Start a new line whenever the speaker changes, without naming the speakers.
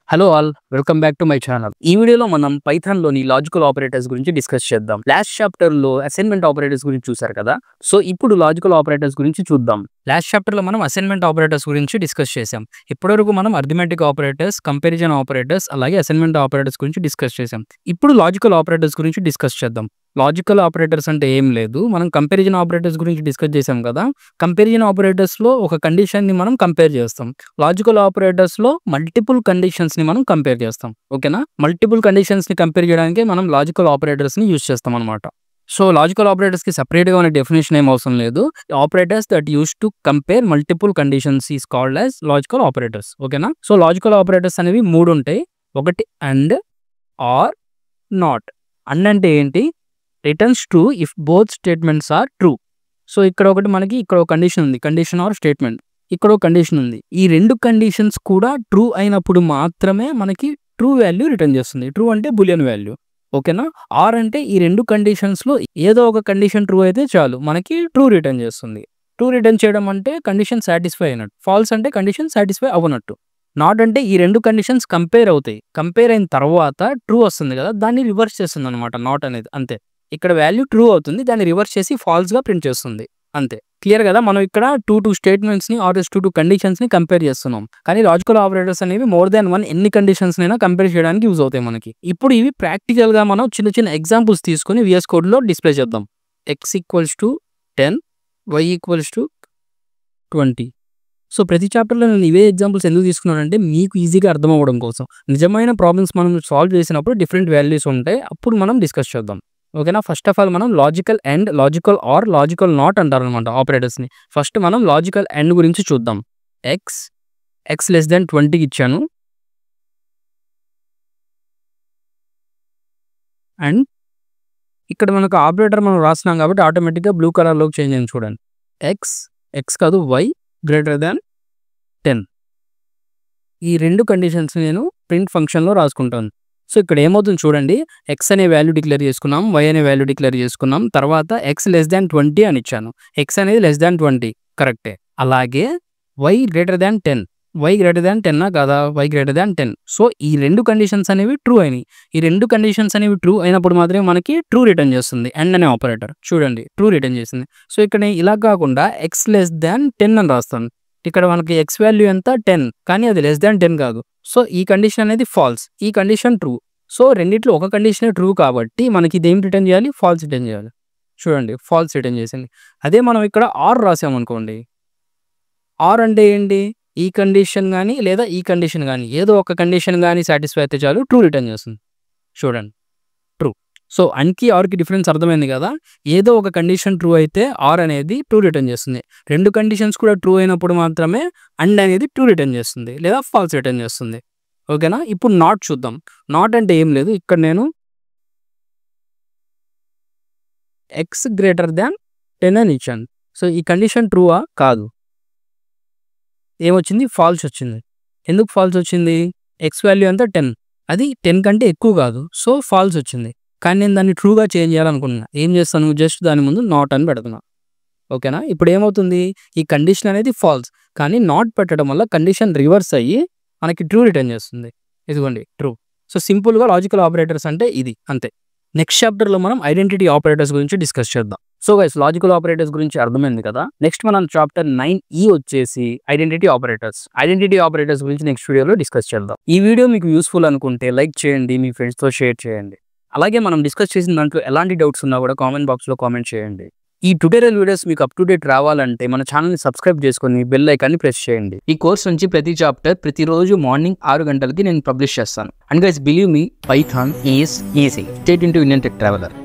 Hello all, welcome back to my channel. ఈ వీడియోలో మనం పైథాన్ లోని లాజికల్ ఆపరేటర్స్ గురించి డిస్కస్ చేద్దాం. లాస్ట్ చాప్టర్ లో అసైన్మెంట్ ఆపరేటర్స్ గురించి చూసారు కదా. సో ఇప్పుడు లాజికల్ ఆపరేటర్స్ గురించి చూద్దాం. లాస్ట్ చాప్టర్ లో మనం అసైన్మెంట్ ఆపరేటర్స్ గురించి డిస్కస్ చేసాం. ఇప్పటివరకు మనం అర్థమెటిక్ ఆపరేటర్స్, కంపారిజన్ ఆపరేటర్స్, అలాగే అసైన్మెంట్ ఆపరేటర్స్ గురించి డిస్కస్ చేసాం. ఇప్పుడు లాజికల్ ఆపరేటర్స్ గురించి డిస్కస్ చేద్దాం. లాజికల్ ఆపరేటర్స్ అంటే ఏం లేదు, మనం కంపారిజన్ ఆపరేటర్స్ గురించి డిస్కస్ చేసాం కదా. కంపారిజన్ ఆపరేటర్స్ లో ఒక కండిషన్ ని మనం కంపేర్ చేస్తాం. లాజికల్ ఆపరేటర్స్ లో మల్టిపుల్ కండిషన్స్ ని మనం కంపేర్ చేస్తాం. ఓకేనా, మల్టిపుల్ కండిషన్స్ ని కంపేర్ చేయడానికి మనం లాజికల్ ఆపరేటర్స్ ని యూజ్ చేస్తాం అనమాట. సో లాజికల్ ఆపరేటర్స్ కి సెపరేట్ గా ఉన్న డెఫినేషన్ ఏం అవసరం లేదు. Operators that use to compare multiple conditions is called as logical operators. ఓకేనా, సో లాజికల్ ఆపరేటర్స్ అనేవి మూడు ఉంటాయి. ఒకటి అండ్, ఆర్, నాట్. అండ్ అంటే ఏంటి? Returns true if both statements are true. So ఇక్కడ ఒకటి మనకి ఇక్కడ ఒక కండిషన్ ఉంది, కండిషన్ ఆర్ స్టేట్మెంట్. ఇక్కడ ఒక కండిషన్ ఉంది. ఈ రెండు కండిషన్స్ కూడా ట్రూ అయినప్పుడు మాత్రమే మనకి ట్రూ వాల్యూ రిటర్న్ చేస్తుంది. ట్రూ అంటే బులియన్ వాల్యూ. ఓకేనా, ఆర్ అంటే ఈ రెండు కండిషన్స్ లో ఏదో ఒక కండిషన్ ట్రూ అయితే చాలు మనకి ట్రూ రిటర్న్ చేస్తుంది. ట్రూ రిటర్న్ చేయడం అంటే కండిషన్ సాటిస్ఫై అయినట్టు. ఫాల్స్ అంటే కండిషన్ సాటిస్ఫై అవ్వనట్టు. నాట్ అంటే ఈ రెండు కండిషన్స్ కంపేర్ అవుతాయి. కంపేర్ అయిన తర్వాత ట్రూ వస్తుంది కదా, దాన్ని రివర్స్ చేస్తుంది అనమాట నాట్ అనేది. అంతే, ఇక్కడ వాల్యూ ట్రూ అవుతుంది, దాన్ని రివర్స్ చేసి ఫాల్స్ గా ప్రింట్ చేస్తుంది. అంతే, క్లియర్ కదా. మనం ఇక్కడ టూ స్టేట్మెంట్స్ ని ఆర్ టూ కండిషన్స్ ని కంపేర్ చేస్తున్నాం. కానీ లాజికల్ ఆపరేటర్స్ అనేవి మోర్ దాన్ వన్ ఎన్ని కండిషన్స్ అయినా కంపేర్ చేయడానికి యూజ్ అవుతాయి మనకి. ఇప్పుడు ఇవి ప్రాక్టికల్ గా మనం చిన్న చిన్న ఎగ్జాంపుల్స్ తీసుకుని VS కోడ్ లో డిస్ప్లే చేద్దాం. x = 10, y = 20. సో ప్రతి చాప్టర్లో నేను ఇవే ఎగ్జాంపుల్స్ ఎందుకు తీసుకున్నానంటే మీకు ఈజీగా అర్థం అవ్వడం కోసం. నిజమైన ప్రాబ్లమ్స్ మనం సాల్వ్ చేసినప్పుడు డిఫరెంట్ వాల్యూస్ ఉంటాయి, అప్పుడు మనం డిస్కస్ చేద్దాం. ఓకేనా, ఫస్ట్ ఆఫ్ ఆల్ మనం logical and, logical are, logical not అంటారు అనమాట ఆపరేటర్స్ని. ఫస్ట్ మనం లాజికల్ అండ్ గురించి చూద్దాం. x < 20 ఇచ్చాను అండ్ ఇక్కడ మనకు ఆపరేటర్ మనం రాస్తున్నాం కాబట్టి ఆటోమేటిక్గా బ్లూ కలర్లోకి చేంజ్ అయింది చూడండి. x కాదు, y > 10. ఈ రెండు కండిషన్స్ నేను ప్రింట్ ఫంక్షన్లో రాసుకుంటాను. సో ఇక్కడ ఏమవుతుంది చూడండి, x అనే వాల్యూ డిక్లేర్ చేసుకున్నాం, y అనే వాల్యూ డిక్లేర్ చేసుకున్నాం, తర్వాత x < 20 అని ఇచ్చాను. x అనేది <20 కరెక్టే. అలాగే y > 10. y > 10 కదా, y > 10. సో ఈ రెండు కండిషన్స్ అనేవి ట్రూ అయినాయి. ఈ రెండు కండిషన్స్ అనేవి ట్రూ అయినప్పుడు మాత్రమే మనకి ట్రూ రిటర్న్ చేస్తుంది అండ్ అనే ఆపరేటర్. చూడండి, ట్రూ రిటర్న్ చేసింది. సో ఇక్కడ ఇలా కాకుండా x < 10 అని రాస్తాను. ఇక్కడ మనకి x వాల్యూ ఎంత 10, కానీ అది <10 కాదు. సో ఈ కండిషన్ అనేది ఫాల్స్, ఈ కండిషన్ ట్రూ. సో రెండిట్లో ఒక కండిషన్ ట్రూ కాబట్టి మనకి ఇది ఏం రిటర్న్ చేయాలి? ఫాల్స్ రిటర్న్ చేయాలి. చూడండి, ఫాల్స్ రిటర్న్ చేసింది. అదే మనం ఇక్కడ ఆర్ రాసామనుకోండి, ఆర్ అంటే ఏంటి? ఈ కండిషన్ కానీ లేదా ఈ కండిషన్ కానీ ఏదో ఒక కండిషన్ కానీ సాటిస్ఫై అయితే చాలు ట్రూ రిటర్న్ చేస్తుంది. చూడండి, ట్రూ. సో అండ్కి ఆర్కి డిఫరెన్స్ అర్థమైంది కదా. ఏదో ఒక కండిషన్ ట్రూ అయితే ఆర్ అనేది ట్రూ రిటర్న్ చేస్తుంది. రెండు కండిషన్స్ కూడా ట్రూ అయినప్పుడు మాత్రమే అండ్ అనేది ట్రూ రిటర్న్ చేస్తుంది లేదా ఫాల్స్ రిటర్న్ చేస్తుంది. ఓకేనా, ఇప్పుడు నాట్ చూద్దాం. నాట్ అంటే ఏం లేదు, ఇక్కడ నేను x < 10 అని ఇచ్చాను. సో ఈ కండిషన్ ట్రూవా? కాదు. ఏమొచ్చింది? ఫాల్స్ వచ్చింది. ఎందుకు ఫాల్స్ వచ్చింది? x వాల్యూ అంతా 10, అది 10 కంటే ఎక్కువ కాదు. సో ఫాల్స్ వచ్చింది. కానీ నేను దాన్ని ట్రూగా చేంజ్ చేయాలనుకున్నా. ఏం చేస్తాను? జస్ట్ దాని ముందు నాట్ అని పెడుతున్నా. ఓకేనా, ఇప్పుడు ఏమవుతుంది? ఈ కండిషన్ అనేది ఫాల్స్, కానీ నాట్ పెట్టడం వల్ల కండిషన్ రివర్స్ అయ్యి మనకి ట్రూ రిటర్న్ చేస్తుంది. ఇదిగోండి, ట్రూ. సో సింపుల్గా లాజికల్ ఆపరేటర్స్ అంటే ఇది, అంతే. నెక్స్ట్ చాప్టర్లో మనం ఐడెంటిటీ ఆపరేటర్స్ గురించి డిస్కస్ చేద్దాం. సో గైస్, లాజికల్ ఆపరేటర్స్ గురించి అర్థమైంది కదా. నెక్స్ట్ మనం చాప్టర్ 9E వచ్చేసి ఐడెంటిటీ ఆపరేటర్స్. ఐడెంటిటీ ఆపరేటర్స్ గురించి నెక్స్ట్ వీడియోలో డిస్కస్ చేద్దాం. ఈ వీడియో మీకు యూస్ఫుల్ అనుకుంటే లైక్ చేయండి, మీ ఫ్రెండ్స్తో షేర్ చేయండి. అలాగే మనం డిస్కస్ చేసిన దాంట్లో ఎలాంటి డౌట్స్ ఉన్నా కూడా కామెంట్ బాక్స్లో కామెంట్ చేయండి. ఈ ట్యూటోరియల్ వీడియోస్ మీకు అప్ టు డేట్ రావాలంటే మన ఛానల్ని సబ్స్క్రైబ్ చేసుకొని బెల్ ఐకాన్ని ప్రెస్ చేయండి. ఈ కోర్స్ నుంచి ప్రతి చాప్టర్ ప్రతిరోజు మార్నింగ్ 6 గంటలకి నేను పబ్లిష్ చేస్తాను. And guys, believe me, Python is easy. Stay tuned to Indian tech traveller.